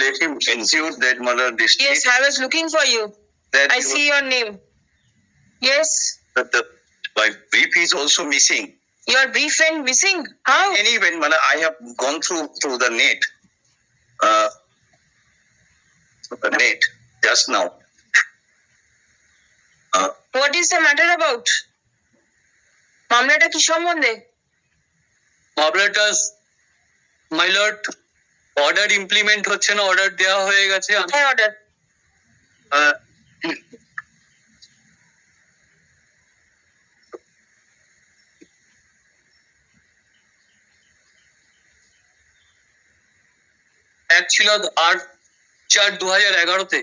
let him ensure that mother district. Yes, I was looking for you. That I see your name. Yes. My brief is also missing. Your brief went missing? How? Anyway, I have gone through the net. The net just now. What is the matter about? মামলাটা কি সম্বন্ধে? মামলাটা my lord order implement হচ্ছে না, order দেওয়া হয়ে গেছে। কোথায় অর্ডার? এক ছিল 8/4/2011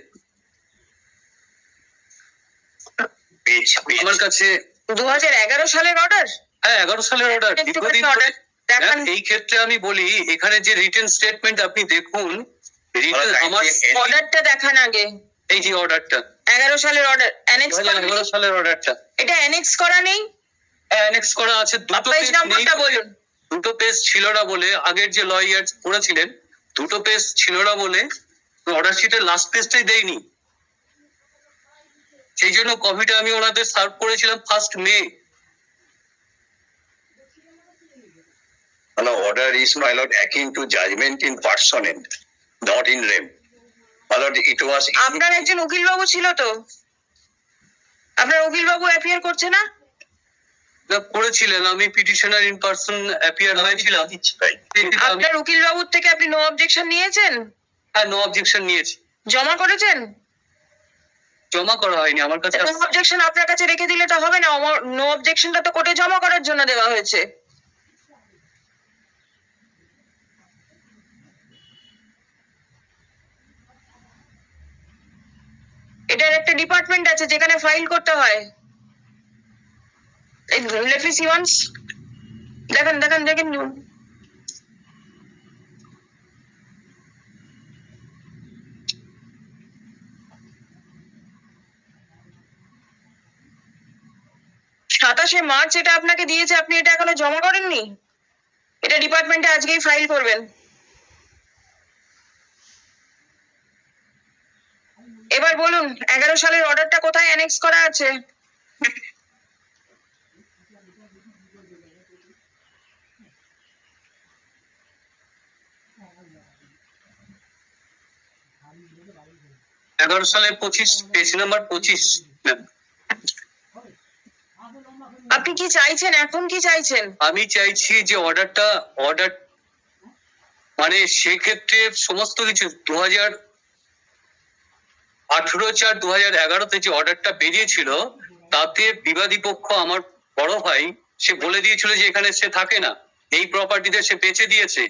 আমার কাছে 2011 সালের অর্ডার? হ্যাঁ, 11 সালের অর্ডার। এই ক্ষেত্রে আমি বলি, এখানে যে রিটেন স্টেটমেন্ট আপনি দেখুন, আমার অর্ডারটা দেখান আগে। এই যে অর্ডারটা 11 সালের অর্ডার, অ্যানেক্স 11 সালের অর্ডারটা, এটা অ্যানেক্স করা নেই? অ্যানেক্স করা আছে, দুটো পেজ নাম্বারটা বলুন। দুটো পেজ ছিল না বলে, আগের যে লয়ার করেছিলেন দুটো পেজ ছিল না বলে অর্ডার শিটের লাস্ট পেজটাই দেয়নি। সেই জন্য কপিটা আমি ওনাদের সার্ভ করেছিলাম 1st May। No, order is, my lord, akin to judgment in personam, not in rem. My lord, it was. আপনার একজন উকিল বাবু ছিল তো? আপনার উকিল বাবু অ্যাপিয়ার করছে না? করেছিলেন, আমি পিটিশনার ইন পারসন অ্যাপিয়ার হয়েছিলাম। আপনার উকিল বাবুর থেকে আপনি নো অবজেকশন নিয়েছেন? হ্যাঁ, নো অবজেকশন নিয়েছি। জমা করেছেন? জমা করা হয়নি আমার কাছে। নো অবজেকশন আপনার কাছে রেখে দিলে তো হবে না, নো অবজেকশনটা তো কোর্টে জমা করার জন্য দেওয়া হয়েছে। এটার একটা ডিপার্টমেন্ট আছে যেখানে ফাইল করতে হয়। Let me see once. দেখেন দেখেন দেখেন। সাতাশে মার্চ এটা আপনাকে দিয়েছে, আপনি এটা এখনো জমা করেননি? এটা ডিপার্টমেন্টে আজকেই ফাইল করবেন। এবার বলুন 11 সালের অর্ডারটা কোথায় অ্যানেক্স করা আছে? সালে 25, পেজ নাম্বার 25। আপনি কি চাইছেন, এখন কি চাইছেন? আমি চাইছি যে অর্ডার মানে সেক্ষেত্রে সমস্ত কিছু 2018/4/2011 যে অর্ডারটা বেরিয়েছিল, তাতে বিবাদী পক্ষ আমার বড় ভাই, সে বলে দিয়েছিল যে এখানে সে থাকে না, এই প্রপার্টিতে সে বেচে দিয়েছে,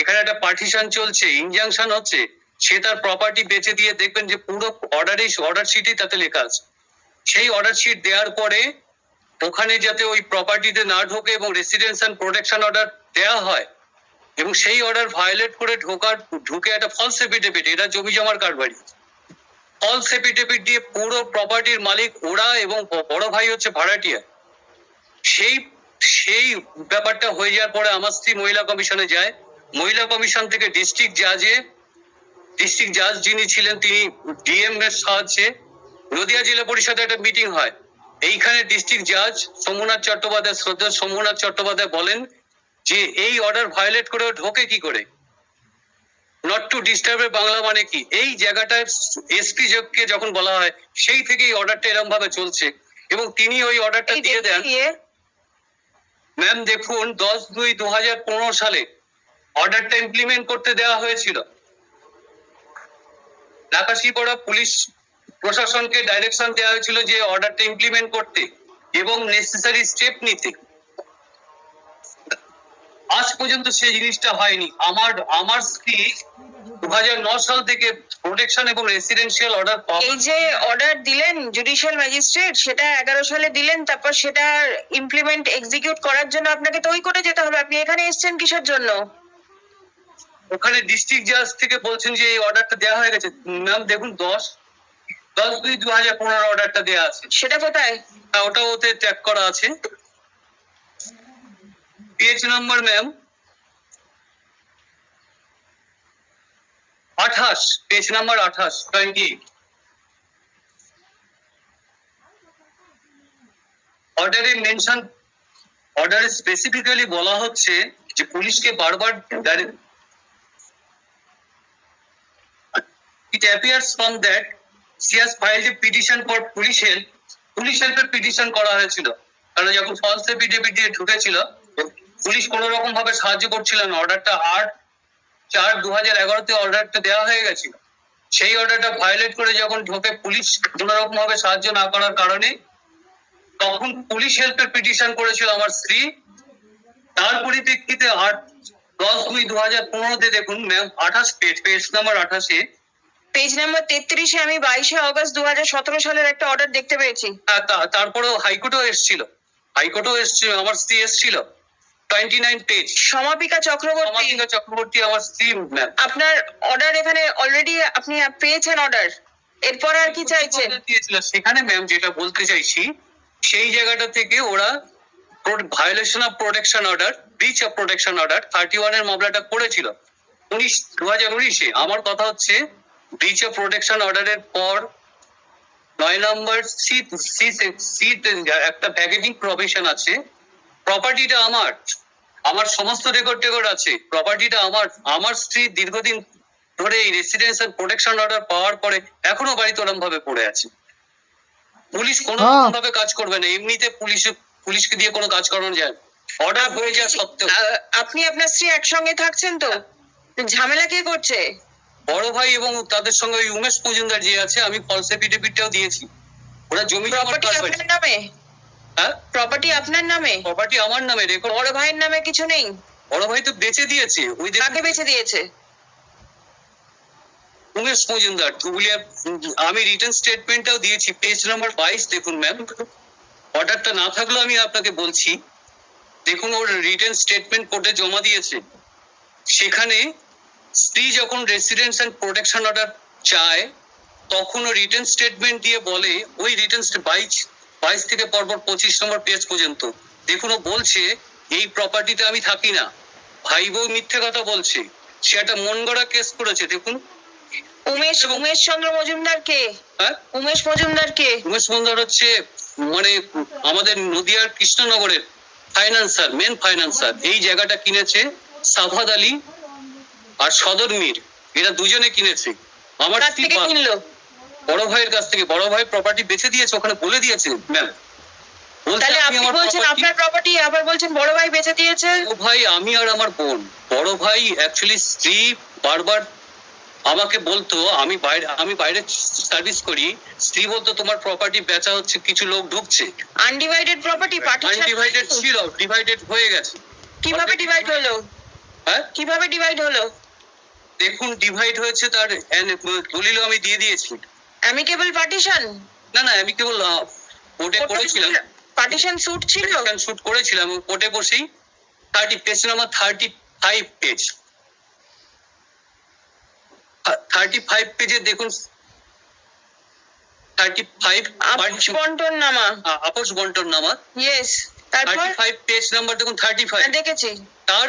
এখানে একটা পার্টিশন চলছে, ইনজাংশন হচ্ছে, সে তার প্রপার্টি বেচে দিয়ে দেখবেন যে পুরো অর্ডার শিটই তাতে লেখা আছে। সেই অর্ডার শিট দেওয়ার পরে ওখানে যাতে ওই প্রপার্টিতে না ঢোকে এবং রেসিডেন্সিয়াল প্রোটেকশন অর্ডার দেওয়া হয়, এবং সেই অর্ডার ভায়োলেট করে ঢুকে একটা ফলস এফিডেভিট, এটা জমি জমার কারবারি, ফলস এফিডেভিট দিয়ে পুরো প্রপার্টির মালিক ওরা এবং বড় ভাই হচ্ছে ভাড়াটিয়া। সেই ব্যাপারটা হয়ে যাওয়ার পরে আমার স্ত্রী মহিলা কমিশনে যায়। মহিলা কমিশন থেকে ডিস্ট্রিক্ট জাজ যিনি ছিলেন, তিনি ডিএম এর সাহায্যে নদিয়া জেলা পরিষদে একটা মিটিং হয়। এইখানে ডিস্ট্রিক্ট জাজ সোমনাথ চট্টোপাধ্যায়, শ্রদ্ধা সোমনাথ চট্টোপাধ্যায় বলেন যে এই অর্ডার ভায়োলেট করে ঢোকে কি করে, নট টু ডিস্টার্বের বাংলা মানে কি, এই জায়গাটায় এসপি কে যখন বলা হয় সেই থেকে এই অর্ডারটা এরকম ভাবে চলছে, এবং তিনি ওই অর্ডারটা দিয়ে দেন। ম্যাম দেখুন, 10/2/2015 সালে অর্ডারটা ইমপ্লিমেন্ট করতে দেওয়া হয়েছিল। ঢাকা-শিবড়া পুলিশ প্রশাসনকে ডাইরেকশন দেওয়া হয়েছিল যে অর্ডারটা ইমপ্লিমেন্ট করতে এবং নেসেসারি স্টেপ নিতে। আজ পর্যন্ত সেই জিনিসটা হয়নি। আমার স্ত্রী 2009 সাল থেকে প্রোটেকশন এবং রেসিডেন্সিয়াল অর্ডার, এই যে অর্ডার দিলেন জুডিশিয়াল ম্যাজিস্ট্রেট, সেটা 11 সালে দিলেন, তারপর সেটা ইমপ্লিমেন্ট এক্সিকিউট করার জন্য আপনাকে তো ওই কোর্টে যেতে হবে। আপনি এখানে এসেছেন কিসের জন্য? ওখানে ডিস্ট্রিক্ট জাজ থেকে বলছেন যে এই অর্ডারটা দেওয়া হয়ে গেছে। ম্যাম দেখুন, 10/2/2015 অর্ডারটা দেওয়া আছে। সেটা কোথায়? ওটা ওতে ট্যাগ করা আছে। Page number ma'am 28, page number 28, 28। অর্ডারে স্পেসিফিক্যালি বলা হচ্ছে যে পুলিশকে বারবার it appears from that she has filed a petition for police help petition করা হয়েছিল, কারণ যখন ফলস এফিডেভিট দিয়ে ঢুকেছিল পুলিশ কোনো রকম ভাবে সাহায্য করছিল না। অর্ডারটা 8/4/2011 অর্ডারটা দেওয়া হয়ে গেছিল, সেই অর্ডারটা ভায়োলেট করে যখন ঢোকে পুলিশ কোনো রকম ভাবে সাহায্য না করার কারণে তখন পুলিশ হেল্পের পিটিশন করেছিল আমার স্ত্রী। তার পরিপ্রেক্ষিতে 8/10/2015 দেখুন ম্যাম 28 পেজ নাম্বার 28-এ পেজ নাম্বার 33-এ আমি 22শে অগস্ট 2017 সালের একটা অর্ডার দেখতে পেয়েছি। তারপরেও হাইকোর্টও এসেছিল, আমার স্ত্রী এসেছিল। 29 পেজ সমাপিকা চক্রবর্তী আমার স্ত্রী ম্যাম। আপনার অর্ডার এখানে অলরেডি আপনি পেয়েছেন অর্ডার, এরপর আর কি চাইছেন? সেখানে ম্যাম যেটা বলতে চাইছি সেই জায়গাটা থেকে ওরা violation of protection order, breach of protection order 31 এর মামলাটা করেছিল 2019-এ। আমার কথা হচ্ছে ব্রিচ অফ প্রোটেকশন অর্ডারের পর 9 নম্বর একটা প্যাকেজিং প্রভিশন আছে, প্রপার্টিটা আমার সমস্ত রেকর্ড আছে, প্রপার্টিটা আমার স্ত্রী দীর্ঘদিন ধরে এই রেসিডেন্সিয়াল প্রোটেকশন অর্ডার পাওয়ার পরে এখনো বাড়িতে ওরম ভাবে পড়ে আছে। পুলিশ কোনো রকম ভাবে কাজ করবে না, এমনিতে পুলিশকে দিয়ে কোনো কাজ করানো যায়, অর্ডার হয়ে যায় সত্ত্বেও। আপনি আপনার স্ত্রী একসঙ্গে থাকছেন তো, ঝামেলা কে করছে? বড় ভাই এবং তাদের সঙ্গে ওই উমেশ মজুমদার যে আছে, আমি ফলস এফিডেভিটটাও দিয়েছি। ওরা জমি আপনার নামে? হ্যাঁ, প্রপার্টি আপনার নামে? প্রপার্টি আমার নামে, রেকর্ড। বড় ভাইয়ের নামে কিছু নেই? বড় ভাই তো বেচে দিয়েছে। ওই কাকে বেচে দিয়েছে? উমেশ মজুমদার। আমি রিটার্ন স্টেটমেন্টটাও দিয়েছি, পেজ নাম্বার 22 দেখুন ম্যাম। অর্ডারটা না থাকলেও আমি আপনাকে বলছি, দেখুন ওর রিটার্ন স্টেটমেন্ট কোর্টে জমা দিয়েছে। সেখানে স্ত্রী যখন রেসিডেন্স এন্ড প্রোটেকশন অর্ডার চায় তখন ও রিটার্ন স্টেটমেন্ট দিয়ে বলে, ওই রিটার্ন 22 থেকে পরপর 25 নম্বর পেজ পর্যন্ত দেখুন ও বলছে এই প্রপার্টিতে আমি থাকি না। ভাই বউ মিথ্যে কথা বলছে, সে একটা মন গড়া কেস করেছে। দেখুন উমেশ চন্দ্র মজুমদার কে? হ্যাঁ, উমেশ মজুমদার কে? উমেশ মজুমদার হচ্ছে মানে আমাদের নদিয়ার কৃষ্ণনগরের ফাইন্যান্সার, মেন ফাইন্যান্সার। এই জায়গাটা কিনেছে সাফাদ আলী আর সদর মীর, এরা দুজনে কিনেছে। আমার কাছ থেকে কিনলো? বড় ভাইয়ের কাছ থেকে। বড় ভাই প্রপার্টি বেচে দিয়েছে, ওখানে বলে দিয়েছে ম্যাম। তাহলে আপনি বলছেন আপনার প্রপার্টি, আবার বলছেন বড় ভাই বেচে দিয়েছে? ও ভাই আমি আর আমার বোন। বড় ভাই অ্যাকচুয়ালি স্ত্রী বারবার আমাকে বলতো, আমি বাইরে সার্ভিস করি, স্ত্রী বলতো তোমার প্রপার্টি বেচা হচ্ছে, কিছু লোক ঢুকছে। আনডিভাইডেড প্রপার্টি পার্টিশন আনডিভাইডেড ছিল, ডিভাইডেড হয়ে গেছে। কিভাবে ডিভাইড হলো? হ্যাঁ, কিভাবে ডিভাইড হলো? দেখুন ডিভাইড হয়েছে, তার দলিল আমি দিয়ে দিয়েছি। Amicable partition? না, আমি কেবল কোর্টে করেছিলাম, পার্টিশন স্যুট ছিল, শুট করেছিলাম কোর্টে বসেই। 30 পেজ নাম্বার 35 পেজ, 35 পেজে দেখুন 35 আপোষ বন্টননামা। আপোষ বন্টননামা, ইয়েস। তারপর 35 পেজ নাম্বার দেখুন 35। দেখেছি। তার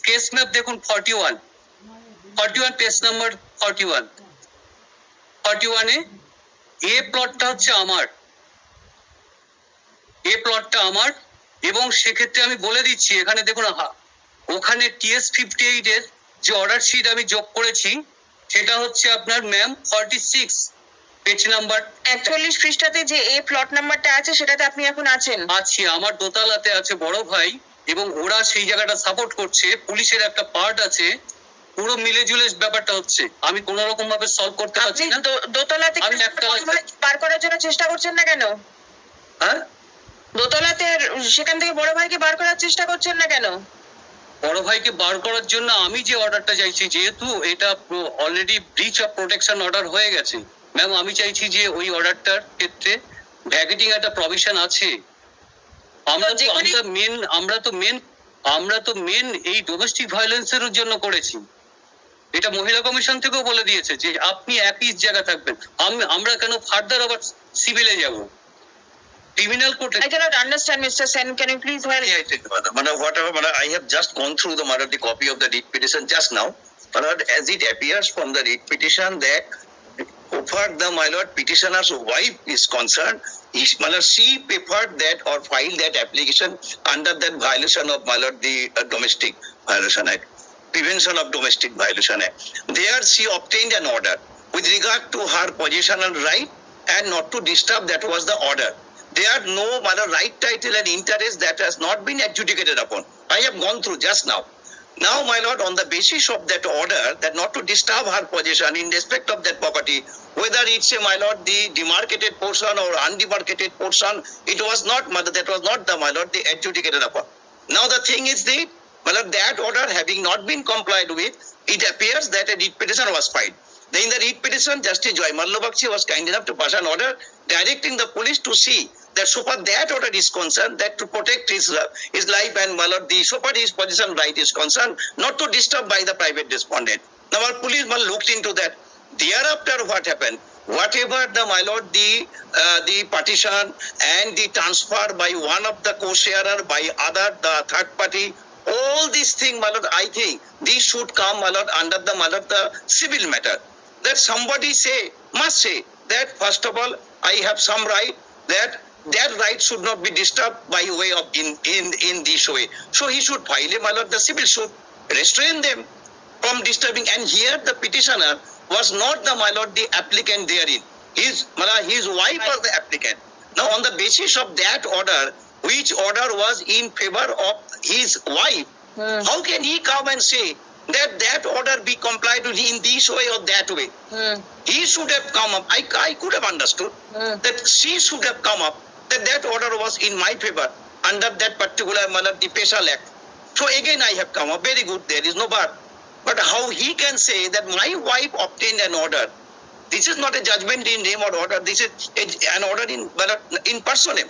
কেস ম্যাপ দেখুন 41 পেজ নাম্বার 41 এ প্লটটা হচ্ছে আমার, এবং সেক্ষেত্রে আমি বলে দিচ্ছি এখানে দেখুন ওখানে TS 58 এর যে অর্ডার শিট আমি যোগ করেছি সেটা হচ্ছে আপনার ম্যাম 46 পেজ নাম্বার 41 পৃষ্ঠাতে যে এ প্লট নাম্বারটা আছে সেটাতে আপনি এখন আছেন? আছি, আমার দোতলাতে আছে বড় ভাই, এবং ওরা সেই জায়গাটা সাপোর্ট করছে। পুলিশের একটা পার্ট আছে, পুরো মিলে জুলে ব্যাপারটা হচ্ছে। আমি কোন রকম ভাবে সলভ করতে পারছি না। দোতলা থেকে বার করার জন্য চেষ্টা করছেন না কেন? হ্যাঁ, দোতলাতে সেখান থেকে বড় ভাইকে বার করার চেষ্টা করছেন না কেন? বড় ভাইকে বার করার জন্য আমি যে অর্ডারটা চাইছি, যেহেতু এটা already breach of protection order হয়ে গেছে ম্যাম, আমি চাইছি যে ওই অর্ডারটার ক্ষেত্রে ভ্যাকেটিং একটা প্রভিশন আছে। আমরা তো মেন এই ডোমেস্টিক ভায়োলেন্সের জন্য করেছি। এটা মহিলা কমিশন থেকেও বলে দিয়েছে যে আপনি একই জায়গা থাকবেন, আমরা কেন ফার্দার আবার সিভিলে যাব। ক্রিমিনাল কোর্টে I cannot understand, Mr. Sen. Can you please help? Yeah, I take Madam. Madam, whatever, Madam, I have just gone through the Madam, the copy of the writ petition just now. Madam, as it appears from the writ petition that so far the my lord petitioner's wife is concerned, Madam, she preferred that or filed that application under that violation of my lord the Domestic Violation Act, Prevention of Domestic Violation Act. There she obtained an order with regard to her positional right and not to disturb. That was the order. There are no Madam, right title and interest that has not been adjudicated upon. I have gone through just now. Now, my lord, on the basis of that order, that not to disturb her possession in respect of that property, whether it's a, my lord, the demarcated portion or undemarcated portion, it was not, my lord, that was not the, my lord, the adjudicated upon. Now, the thing is the, my lord, that order having not been complied with, it appears that a writ petition was filed. Then in the writ petition, Justice Joy Mallabakshi was kind enough to pass an order directing the police to see that so far that order is concerned, that to protect his life and my lord, the so far his position right is concerned, not to disturb by the private respondent. Now our policeman looked into that. Thereafter, what happened? Whatever the my lord, the partition and the transfer by one of the co-sharer by other the third party, all these things, my lord, I think these should come, my lord, under the my lord, the civil matter. That somebody must say that first of all, I have some right, that right should not be disturbed by way of in this way. So he should file my lord, the civil suit, restrain them from disturbing. And here the petitioner was not the my lord, the applicant therein. His wife was the applicant. Now on the basis of that order, which order was in favor of his wife, how can he come and say that order be complied with in this way or that way? He should have come up. I could have understood that she should have come up that order was in my favor under that particular the Special Act. So again I have come up. Very good. There is no but. But how he can say that my wife obtained an order? This is not a judgment in name or order. This is an order in personam.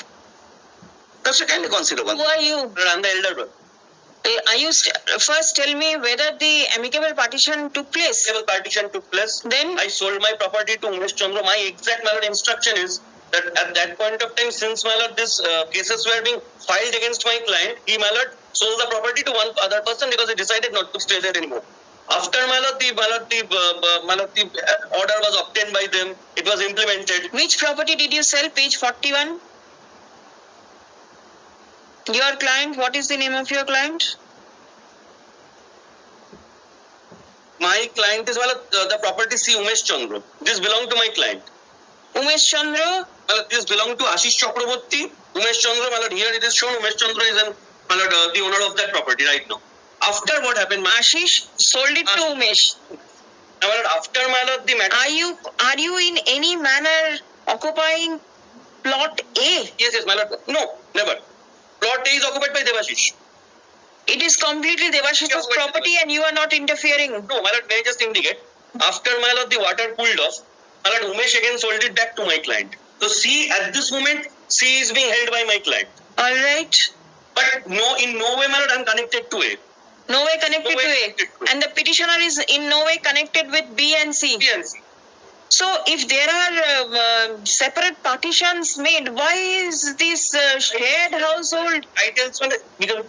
That's a kind of considerable. Who are you? I'm the elder brother. Are you first tell me whether the amicable partition took place? Civil partition took place. Then I sold my property to Umesh Chandra. My exact my lord, instruction is that at that point of time, since my lord, this cases were being filed against my client, he my lord sold the property to one other person because he decided not to stay there anymore. After my lord, the order was obtained by them, it was implemented. which property did you sell? Page 41. Your client, what is the name of your client? My client is my lord, the property C Umesh Chandra. This belonged to my client. Umesh Chandra. This belonged to Ashish Chakraborty. Umesh Chandra, my lord, here it is shown. Umesh Chandra is my lord, the owner of that property right now. After what happened, Ashish sold it to Umesh. my lord, after my lord, the matter. Are you in any manner occupying plot A? Yes, my lord. No, never. Plot A is occupied by Devashish. It is completely Devashish's Yes, property and you are not interfering. No, my lord, may I just indicate? After my lord, the water cooled off, my lord, Umesh again sold it back to my client. So C, at this moment, C is being held by my client. All right. But no, in no way, my lord, I'm connected to A. No way connected No way to A. connected to A. And the petitioner is in no way connected with B and C. B and C. So if there are separate partitions made, why is this shared household? Because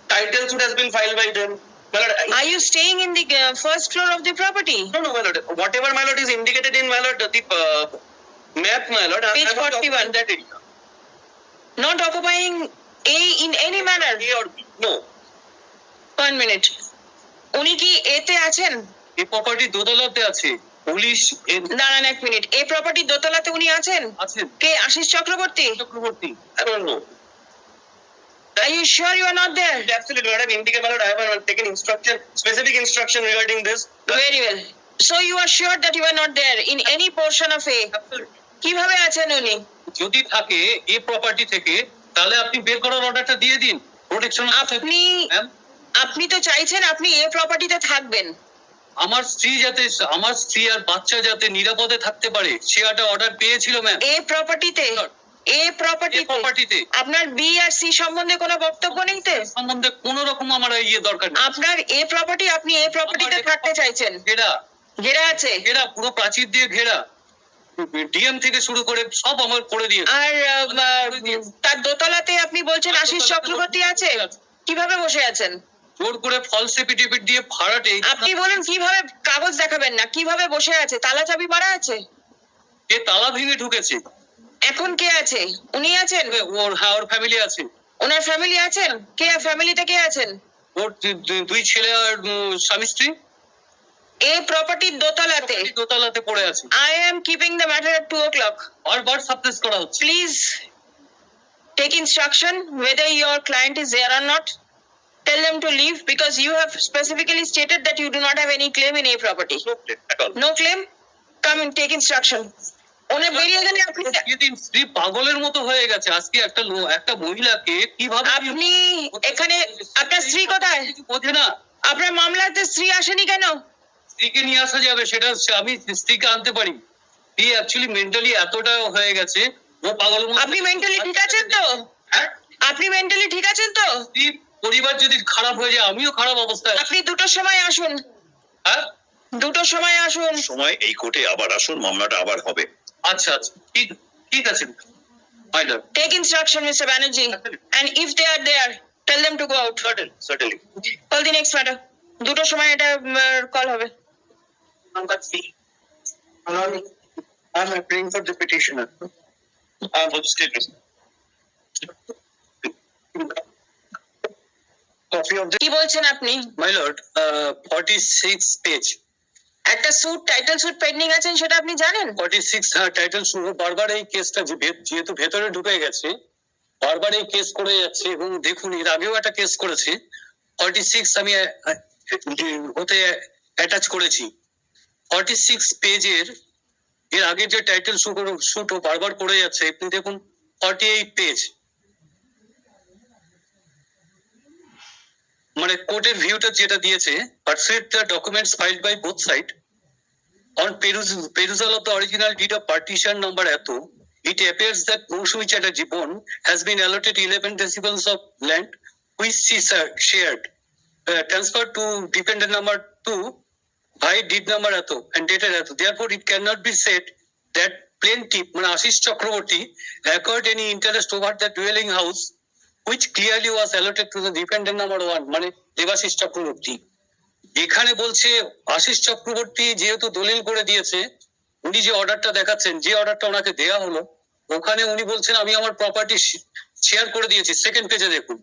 titles would have been filed by them. My lord, Are you staying in the first floor of the property? no, my lord. Whatever, my lord, is indicated in my lord, the map, my lord. Page I'm not 41. occupying that area. Not occupying A in any manner? A or B. No. 1 minute. উনি কি এতে আছেন? এই property দোতলাতে আছে। Police দাঁড়ান 1 minute. এই property দোতলাতে উনি আছেন? আছেন। কে Ashis Chakraborty? Chakraborty. I don't know. Are you sure you are not there? Absolutely, madam. Indicate, my lord, I have taken specific instruction regarding this. Very well. So you are sure that you are not there in any portion of A? Absolutely. কিভাবে আছেন উনি? যদি থাকে এই property থেকে, তাহলে আপনি বের করার অর্ডারটা দিয়ে দিন। প্রোটেকশন আপনি তো চাইছেন আপনি এই প্রপার্টিতে থাকবেন। আমার স্ত্রী আর বাচ্চা যাতে নিরাপদে থাকতে পারে, সে একটা অর্ডার পেয়েছিল ম্যাম। এই প্রপার্টিতে আপনার বি আর সি সম্বন্ধে কোনো বক্তব্য নেই তো? সম্বন্ধে কোনো রকম আমার দরকার নেই। আপনার এই প্রপার্টি, আপনি এই প্রপার্টিতে থাকতে চাইছেন? ঘেরা ঘেরা আছে? ঘেরা, পুরো প্রাচীর দিয়ে ঘেরা। ডিএম থেকে শুরু করে সব আমার করে দিয়ে আর তার দোতলাতে আপনি বলছেন আশিস চক্রবর্তী আছে, কিভাবে বসে আছেন? জোর করে ফলস এফিডেভিট দিয়ে ভাড়াটে আপনি বলুন কিভাবে, কাগজ দেখাবেন না, কিভাবে বসে আছে? তালা চাবি মারা আছে? কে তালা ভেঙে ঢুকেছে। এখন কে আছে? উনি আছেন? ওর ফ্যামিলি আছে, ওনার ফ্যামিলি আছেন? কে ফ্যামিলিতে কে আছেন? ওর দুই ছেলে আর স্বামী স্ত্রী এই প্রপার্টির দোতলাতে। দোতলাতে পড়ে আছে। I am keeping the matter at 2 o'clock. বারবার সাপ্রেস করা হচ্ছে। Please take instruction whether your client is there or not. Tell them to leave because you have specifically stated that you do not have any claim in a property. At all. No claim? Come and take instruction. One বেরিয়ে গেলে আপনি যেদিন স্ত্রী পাগলের মতো হয়ে গেছে, আজকে একটা মহিলাকে কিভাবে আপনি এখানে, আপনার স্ত্রী কোথায়? কিছু বোঝে না। আপনার মামলাতে স্ত্রী আসেনি কেন? স্ত্রীকে নিয়ে আসা যাবে, সেটা আমি স্ত্রীকে আনতে পারি। স্ত্রী অ্যাকচুয়ালি মেন্টালি এতটা হয়ে গেছে, ও পাগলের মতো। আপনি মেন্টালি ঠিক আছেন তো? হ্যাঁ? আপনি মেন্টালি ঠিক আছেন তো? স্ত্রী পরিবার যদি খারাপ হয়ে যায়, আমিও খারাপ অবস্থায় আছি। আপনি 2টোর সময় আসুন, হ্যাঁ? 2টোর সময় আসুন। সময় এই কোর্টে আবার আসুন, মামলাটা আবার হবে। আচ্ছা আচ্ছা, ঠিক আছে madam. Take instruction, Mr. Banerjee. And if they are there, tell them to go out. Certainly. Call the next matter. 2টোর সময় এটা কল হবে। I'm appealing for the petitioner. I'm for the statement. Copy of the কি বলছেন আপনি? My lord, 46 page. একটা sweet, title sweet pending আছেন, সেটা আপনি জানেন? 46 টাইটেল শুরু, বারবার এই কেসটা যেহেতু ভেতরে ঢুকে গেছে, বারবার এই কেস করে যাচ্ছে। এবং দেখুন, এর আগেও একটা কেস করেছে। 46 আমি ওতে অ্যাটাচ করেছি। 46 পেজের এর আগে যে টাইটেল শুট ও বারবার করে যাচ্ছে। আপনি দেখুন 48 পেজ, মানে কোর্টের ভিউটা যেটা দিয়েছে, pursuant the documents filed by both side on perusal of the original deed of partition number eto, it appears that Mousumi Chatterjee Bon has been allotted 11 decibels of land which she shared, transferred to dependent number 2 by deed number eto and dated eto. Therefore, it cannot be said that plaintiff, Ashish Chakraborty, acquired any interest over the dwelling house which clearly was allotted to the dependent number 1, মানে দেবাশিস চক্রবর্তী। এখানে বলছে আশিস চক্রবর্তী যেহেতু দলিল করে দিয়েছে, উনি যে অর্ডারটা দেখাচ্ছেন, যে অর্ডারটা ওনাকে দেয়া হলো, ওখানে উনি বলছেন আমি আমার প্রপার্টি শেয়ার করে দিয়েছি। সেকেন্ড পেজে দেখুন,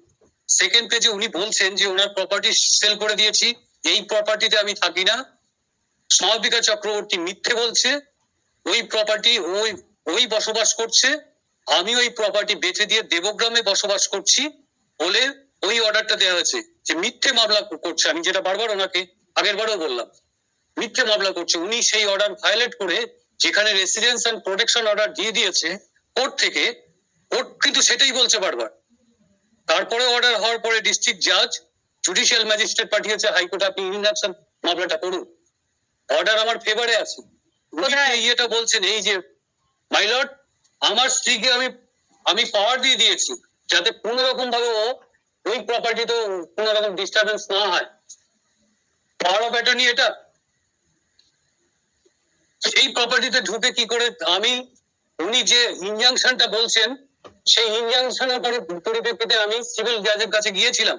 সেকেন্ড পেজে উনি বলছেন যে ওনার প্রপার্টি সেল করে দিয়েছি, এই প্রপার্টিতে আমি থাকি না। সমাপিকা চক্রবর্তী মিথ্যে বলছে, ওই প্রপার্টি ওই বসবাস করছে, আমি ওই প্রপার্টি বেচে দিয়ে দেবগ্রামে বসবাস করছি বলে ওই অর্ডারটা দেওয়া হয়েছে। যে মিথ্যে মামলা করছে, আমি যেটা বারবার ওনাকে আগের বারও বললাম, মিথ্যে মামলা করছে। উনি সেই অর্ডার ভায়োলেট করে, যেখানে রেসিডেন্স এন্ড প্রোটেকশন অর্ডার দিয়ে দিয়েছে কোর্ট থেকে, কোর্ট কিন্তু সেটাই বলছে বারবার। তারপরে অর্ডার হওয়ার পরে ডিস্ট্রিক্ট জাজ জুডিশিয়াল ম্যাজিস্ট্রেট পাঠিয়েছে হাইকোর্টে, আপনি ইনজাংশন মামলাটা করুন। অর্ডার আমার ফেভারে আছে। ইয়েটা বলছেন এই যে মাই লর্ড, আমার স্ত্রীকে আমি পাওয়ার দিয়ে দিয়েছি যাতে কোন রকম ভাবে ওই প্রপার্টিতে কোন রকম ডিস্টারবেন্স না হয়। পাওয়ার অফ অ্যাটর্নি এটা। সেই প্রপার্টিতে ঢুকে কি করে উনি যে ইনজাংশনটা বলছেন, সেই ইনজাংশনের পরিপ্রেক্ষিতে আমি সিভিল জাজের কাছে গিয়েছিলাম,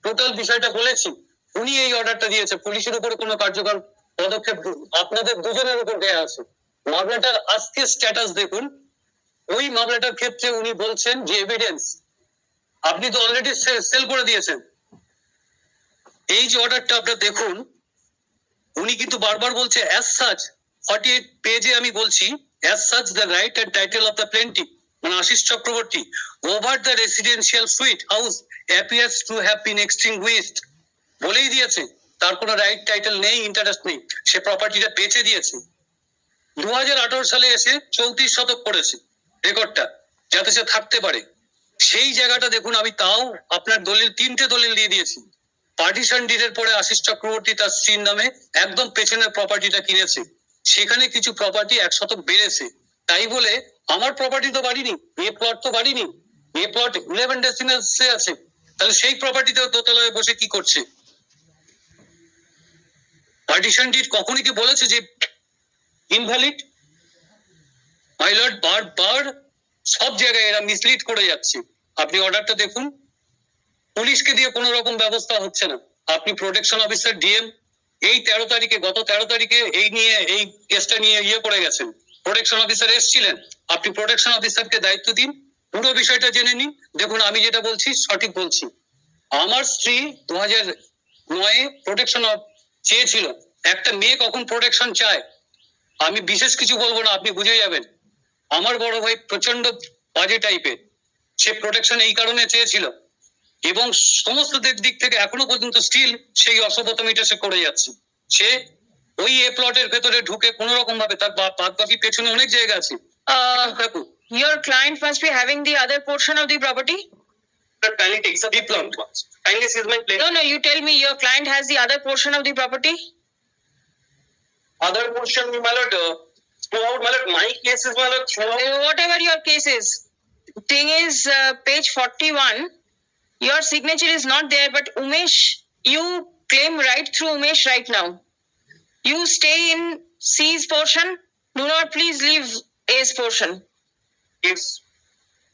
টোটাল বিষয়টা বলেছি। উনি এই অর্ডারটা দিয়েছে, পুলিশের উপরে কোনো কার্যকর পদক্ষেপ আপনাদের দুজনের উপর দেয়া আছে। মামলাটার আজকে স্ট্যাটাস দেখুন, ওই মামলাটার ক্ষেত্রে উনি বলছেন যে এভিডেন্স আপনি তো অলরেডি সেল করে দিয়েছেন। এই যে অর্ডারটা আপনারা দেখুন, উনি কিন্তু বারবার বলছে অ্যাজ সাচ, 48 পেজে আমি বলছি as such the right and title of the plaintiff, Ashis Chakraborty, over the residential suite house appears to have been extinguished, বলেই দিয়েছে তার কোনো রাইট টাইটেল নেই, ইন্টারেস্ট নেই, সে প্রপার্টিটা বেচে দিয়েছে। 2018 সালে এসে 34 শতক করেছে রেকর্ডটা, যাতে সে থাকতে পারে। সেই জায়গাটা দেখুন, আমি তাও আপনার দলিল 3টে দলিল দিয়ে দিয়েছি। পার্টিশন ডিডের পরে আশিস চক্রবর্তী তার স্ত্রীর নামে একদম পেছনের প্রপার্টিটা কিনেছে, সেখানে কিছু প্রপার্টি 1 শতক বেড়েছে। তাই বলে আমার প্রপার্টি তো বাড়িনি, এ প্লট তো বাড়িনি, এ প্লট 11 ডেসিমেলসে আছে, তাহলে সেই প্রপার্টিতেও দোতলায় বসে কি করছে? পার্টিশন ডিড কখনই কি বলেছে যে ইনভ্যালিড? মাই লর্ড বারবার সব জায়গায় এরা মিসলিড করে যাচ্ছে। আপনি অর্ডারটা দেখুন, পুলিশকে দিয়ে কোনো রকম ব্যবস্থা হচ্ছে না। আপনি প্রোটেকশন অফিসার ডিএম এই 13 তারিখে, গত 13 তারিখে এই কেসটা নিয়ে করে গেছেন। প্রোটেকশন অফিসার এসেছিলেন, আপনি প্রোটেকশন অফিসারকে দায়িত্ব দিন, পুরো বিষয়টা জেনে নিন। দেখুন আমি যেটা বলছি সঠিক বলছি। আমার স্ত্রী 2009-এ প্রোটেকশন চেয়েছিল। একটা মেয়ে কখন প্রোটেকশন চায়, আমি বিশেষ কিছু বলবো না, আপনি বুঝে যাবেন। আমার বড় ভাই প্রচন্ড বাজে টাইপের, সে প্রোটেকশন এই কারণে চেয়েছিল এবং সমস্ত দিক থেকে এখনো পর্যন্ত স্টিল সেই অসবতমিটা সে করে যাচ্ছে। সে ওই প্লটের ভেতরে ঢুকে কোন রকম ভাবে তার বাদ বাকি পেছনে অনেক জায়গা আছে। দেখো, Your client must be having the other portion of the property. kindly takes a deep plot. Kindly sees my plate. No, you tell me your client has the other portion of the property. Other portion, my lord, throughout, my lord, my case is, my lord, throughout. Whatever your case is. Thing is, page 41, your signature is not there, but Umesh, you claim right through Umesh right now. You stay in C's portion. Do not please leave A's portion. Yes.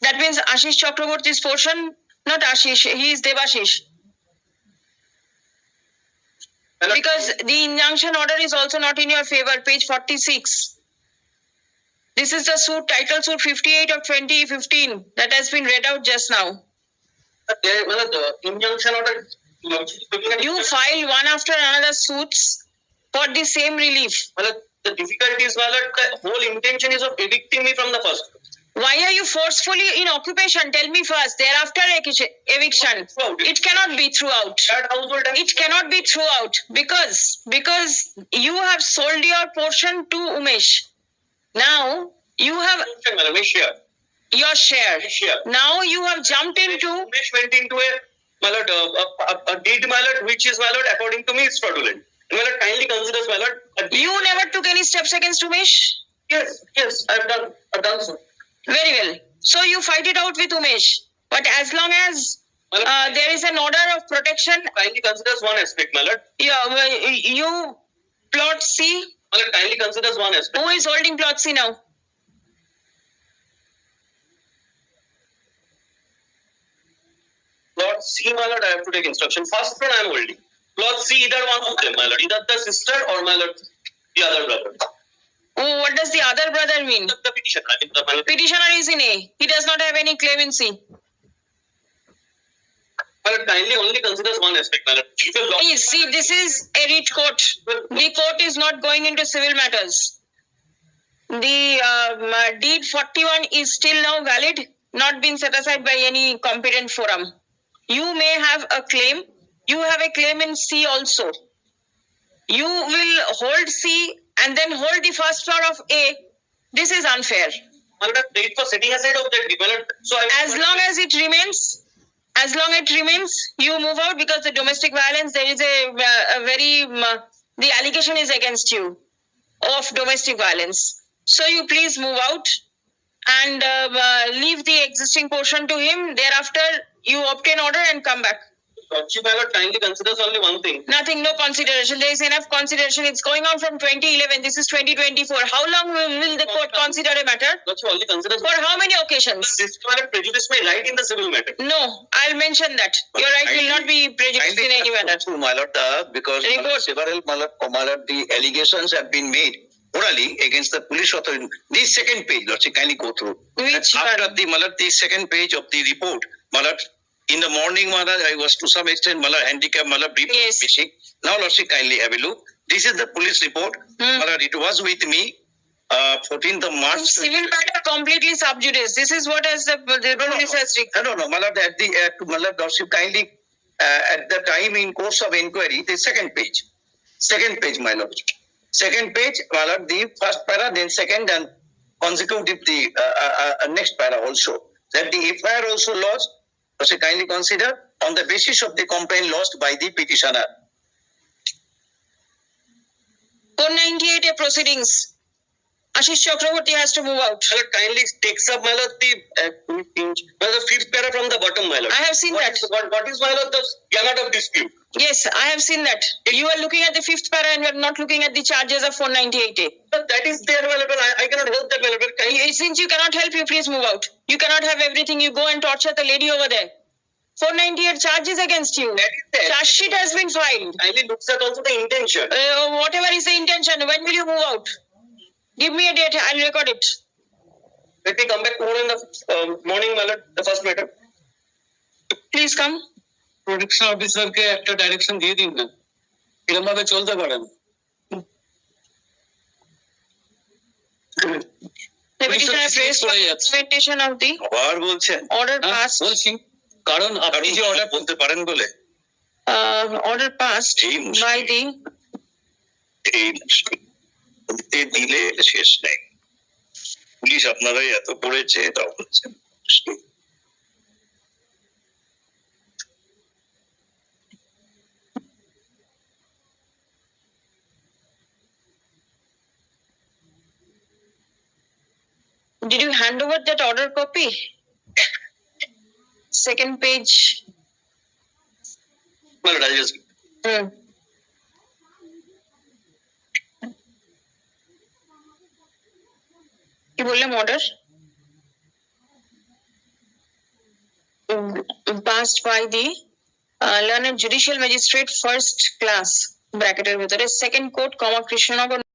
That means Ashish Chakraborty's portion, not Ashish, he is Devashish. Hello? Because the injunction order is also not in your favor, page 46. This is the suit, title suit 58 of 2015 that has been read out just now. The injunction order. You file one after another suits for the same relief. The difficulty is, my lord, the whole intention is of evicting me from the first. Why are you forcefully in occupation? Tell me first. Thereafter eviction. It cannot be throughout. That household. It cannot be throughout because you have sold your portion to Umesh. Now you have your share. Share. Now you have jumped into. Umesh went into a deed, my lord, which is, my lord, according to me, is fraudulent. My lord, kindly considers, my lord. You never took any steps against Umesh. Yes, I've done so. Very well. So you fight it out with Umesh. But as long as there is an order of protection, Kindly considers one aspect, my lord. you plot C. My lord, kindly considers one aspect. Who is holding plot C now? Plot C, my lord, I have to take instruction. First one I am holding. Plot C, either one of them, my lord. Either the sister or, my lord, the other brother. Oh, what does the other brother mean? The petitioner, I mean, my lord. Petitioner is in A. He does not have any claim in C. My lord, kindly only considers one aspect, my lord. Please, see, this is a writ court. The court is not going into civil matters. The deed 41 is still now valid, not been set aside by any competent forum. You may have a claim. You have a claim in C also. You will hold C and then hold the first floor of A. This is unfair. My lord, date for setting aside of that deed, my lord. So As long as it remains, you move out because the domestic violence, there is a very, the allegation is against you of domestic violence. So you please move out and leave the existing portion to him. Thereafter, you obtain order and come back. Lordship, my lord, kindly considers only one thing. Nothing, no consideration. There is enough consideration. It's going on from 2011. This is 2024. How long will the court consider a matter? Lordship only considers. For how many occasions? This, my lord, prejudice my right in the civil matter. No, I'll mention that. Your right will not be prejudiced in any manner. My lord, because Report. several, my lord, the allegations have been made orally against the police authority. The second page, Lordship, kindly go through. Which After one? the second page of the report, my lord, in the morning, my lord, I was to some extent, my lord, handicapped, my lord, brief Yes. missing. Now, Lordship, kindly have a look. This is the police report. My lord, it was with me, 14th of March. Civil matter completely sub judice. This is what has the police has required. No, my lord, my lord, Lordship, kindly, at the time in course of inquiry, the second page, my lord. Second page, my lord, the first para, then second and consecutive the next para also. That the FIR also lodged, Lordship, kindly consider on the basis of the complaint lodged by the petitioner. 498 proceedings. Ashish Chakraborty has to move out. My lord, kindly takes up, my lord, the fifth para from the bottom, my lord. I have seen that. What is, my lord, the gamut of dispute? Yes, I have seen that. You are looking at the fifth para and you are not looking at the charges of 498A. But that is there, my lord. I cannot help that, my lord. Since you cannot help, you please move out. You cannot have everything. You go and torture the lady over there. 498 charges against you. That is there. Charge sheet has been filed. Kindly looks at also the intention. Whatever is the intention, when will you move out? Give me a date. I'll record it. Let me come back tomorrow in the morning, my lord, the first matter. Please come. Protection অফিসারকে একটা direction দিয়ে দিন না, এরকম ভাবে চলতে পারে না। The petitioner has raised for implementation of the আবার বলছেন order passed. বলছি কারণ আপনি যে অর্ডার বলতে পারেন বলে Order passed এই মুশকিল। by the এই মুশকিল। বলতে দিলে শেষ নেই। পুলিশ আপনারাই এত করেছে তাও বলছেন মুশকিল। Did you hand over that order copy? Second page. my lord, I just কি বললাম order? Passed by the learned judicial magistrate first class, ব্র্যাকেটের ভিতরে second court, কৃষ্ণনগর